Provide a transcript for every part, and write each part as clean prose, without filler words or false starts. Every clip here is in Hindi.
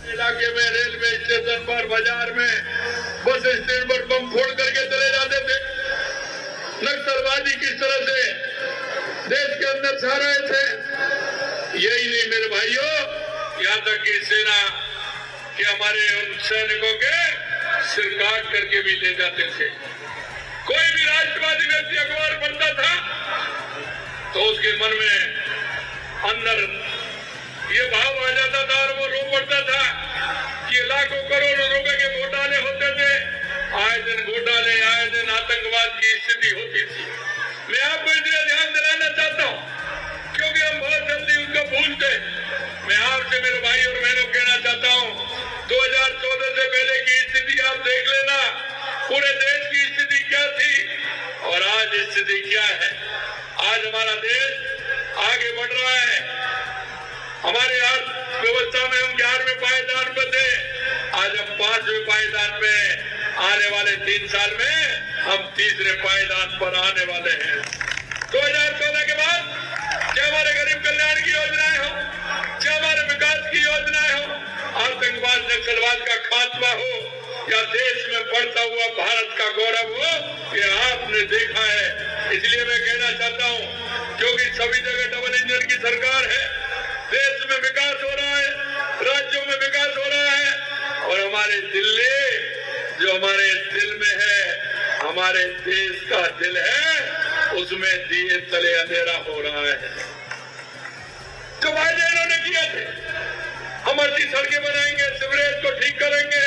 इलाके में रेलवे स्टेशन पर, बाजार में, बस स्टैंड पर बम फोड़ करके चले जाते थे। नक्सलवादी किस तरह से देश के अंदर छा रहे थे। यही नहीं मेरे भाइयों, यहाँ तक कि सेना के हमारे उन सैनिकों के सिर काट करके भी ले जाते थे। कोई भी राष्ट्रवादी व्यक्ति अखबार पढ़ता था तो उसके मन में अंदर ये भाव आ जाता था और वो रो पड़ता था कि लाखों करोड़ों रुपए के घोटाले होते थे। आए दिन घोटाले, आए दिन आतंकवाद की स्थिति होती थी। मैं आपको इसलिए ध्यान दिलाना चाहता हूँ क्योंकि हम बहुत जल्दी उनको भूलते। मैं आपसे मेरे भाई और बहनों कहना चाहता हूँ, 2014 से पहले की स्थिति आप देख लेना, पूरे देश की स्थिति क्या थी और आज स्थिति क्या है। आज हमारा देश आगे बढ़ रहा है। हमारे अर्थव्यवस्था में हम 11वें पायदान पर थे, आज हम 5वें पायदान पे, आने वाले 3 साल में हम 3रे पायदान पर आने वाले हैं। 2014 के बाद चाहे हमारे गरीब कल्याण की योजनाएं हो, चाहे हमारे विकास की योजनाएं हो, आतंकवाद नक्सलवाद का खात्मा हो या देश में बढ़ता हुआ भारत का गौरव हो, ये आपने देखा है। इसलिए मैं कहना चाहता हूँ क्योंकि सभी जगह डबल इंजन की सरकार है, देश में विकास हो रहा है, राज्यों में विकास हो रहा है और हमारे दिल्ली जो हमारे दिल में है, हमारे देश का दिल है, उसमें दिए तले अंधेरा हो रहा है। जो वायदे इन्होंने किए थे, हम अच्छी सड़कें बनाएंगे, सीवरेज को ठीक करेंगे,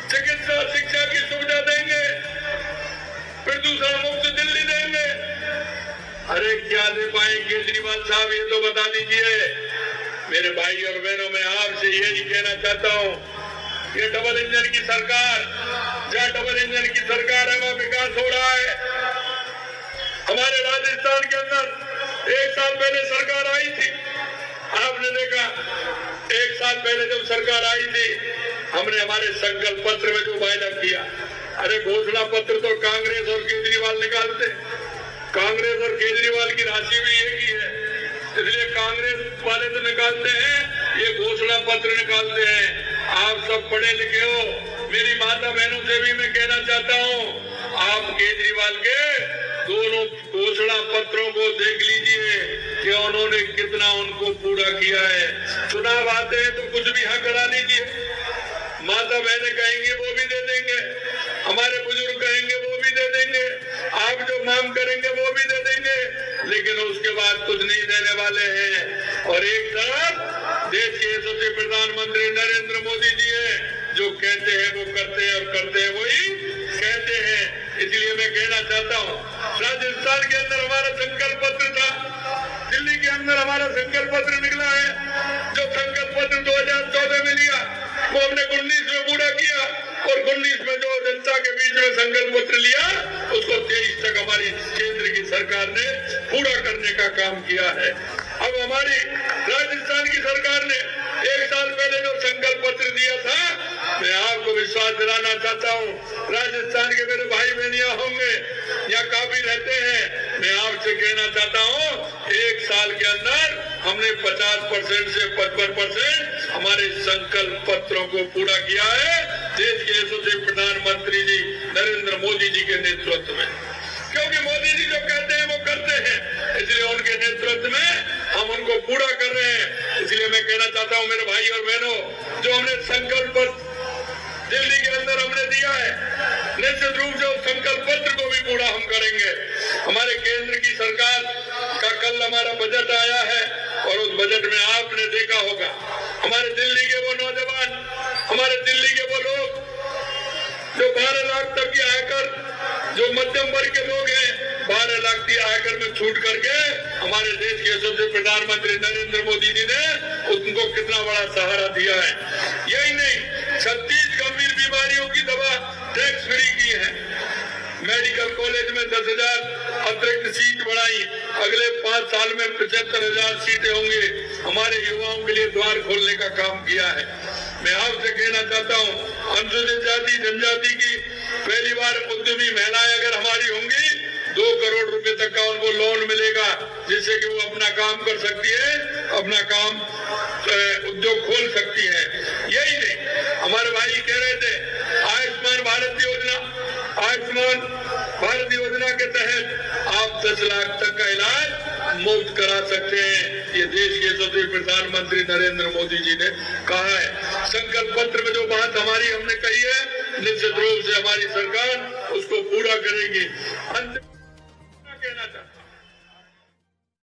चिकित्सा शिक्षा की सुविधा देंगे, प्रदूषण मुक्त दिल्ली देंगे। अरे क्या दे पाए केजरीवाल साहब, ये तो बता दीजिए। मेरे भाई और बहनों, मैं आपसे यही कहना चाहता हूँ, ये डबल इंजन की सरकार, जहाँ डबल इंजन की सरकार है वहाँ विकास हो रहा है। हमारे राजस्थान के अंदर 1 साल पहले सरकार आई थी, आपने देखा 1 साल पहले जब सरकार आई थी, हमने हमारे संकल्प पत्र में जो वायदा किया, अरे घोषणा पत्र तो कांग्रेस और केजरीवाल निकालते, कांग्रेस और केजरीवाल की राशि भी एक ही है, इसलिए कांग्रेस वाले तो निकालते हैं, ये घोषणा पत्र निकालते हैं। आप सब पढ़े लिखे हो, मेरी माता बहनों से भी मैं कहना चाहता हूँ, आप केजरीवाल के दोनों घोषणा पत्रों को देख लीजिए कि उन्होंने कितना उनको पूरा किया है। चुनाव आते हैं तो कुछ भी हाँ करा लीजिए, माता बहनें कहेंगे वो भी दे देंगे, हमारे बुजुर्ग कहेंगे वो भी दे देंगे, आप जो मांग करेंगे वो भी दे देंगे, लेकिन उसके बाद कुछ नहीं देने वाले हैं। और एक तरफ देश के यशस्वी प्रधानमंत्री नरेंद्र मोदी जी हैं, जो कहते हैं वो करते हैं और करते हैं वही कहते हैं। इसलिए मैं कहना चाहता हूँ, राजस्थान के अंदर हमारा संकल्प पत्र था, दिल्ली के अंदर हमारा संकल्प पत्र निकला है। जो संकल्प पत्र 2014 में लिया वो हमने 19 में पूरा किया और 19 में जो जनता के बीच में संकल्प पत्र लिया उसको 23 तक हमारी केंद्र की सरकार ने पूरा करने का काम किया है। अब हमारी राजस्थान की सरकार ने 1 साल पहले जो संकल्प पत्र दिया था, मैं आपको विश्वास दिलाना चाहता हूँ, राजस्थान के मेरे भाई बहन यहाँ होंगे, यहाँ काफी रहते हैं, मैं आपसे कहना चाहता हूँ 1 साल के अंदर हमने 50% से 55% हमारे संकल्प पत्रों को पूरा किया है, देश के यशस्वी प्रधानमंत्री जी नरेंद्र मोदी जी के नेतृत्व में। क्योंकि मोदी जी जो कहते हैं वो करते हैं, इसलिए उनके नेतृत्व में हम उनको पूरा कर रहे हैं। इसलिए मैं कहना चाहता हूं मेरे भाई और बहनों, जो हमने संकल्प दिल्ली के अंदर हमने दिया है, निश्चित रूप से उस संकल्प पत्र को भी पूरा हम करेंगे। हमारे केंद्र की सरकार का कल हमारा बजट आया है और उस बजट में आपने देखा होगा, हमारे दिल्ली के वो नौजवान, हमारे दिल्ली के वो लोग जो 12 लाख तक की आयकर, जो मध्यम वर्ग के लोग हैं, 12 लाख की आयकर में छूट करके हमारे देश के यशस्वी प्रधानमंत्री नरेंद्र मोदी जी ने उनको कितना बड़ा सहारा दिया है। यही नहीं, 36 गंभीर बीमारियों की दवा टैक्स फ्री की है, मेडिकल कॉलेज में 10,000 अतिरिक्त सीट बढ़ाई, अगले 5 साल में 75,000 सीटें होंगी, हमारे युवाओं के लिए द्वार खोलने का काम किया है। मैं आपसे कहना चाहता हूँ, अनुसूचित जाति जनजाति की पहली बार उद्यमी महिलाएं अगर हमारी होंगी, 2 करोड़ रुपए तक का उनको लोन मिलेगा, जिससे कि वो अपना काम कर सकती है, अपना काम उद्योग को खोल सकती हैं। यही नहीं, हमारे भाई कह रहे थे आयुष्मान भारत योजना के तहत आप 10 लाख तक का इलाज मुफ्त करा सकते हैं। ये देश के यशस्वी प्रधानमंत्री नरेंद्र मोदी जी ने कहा है। संकल्प पत्र में जो बात हमने कही है, निश्चित रूप से हमारी सरकार उसको पूरा करेगी।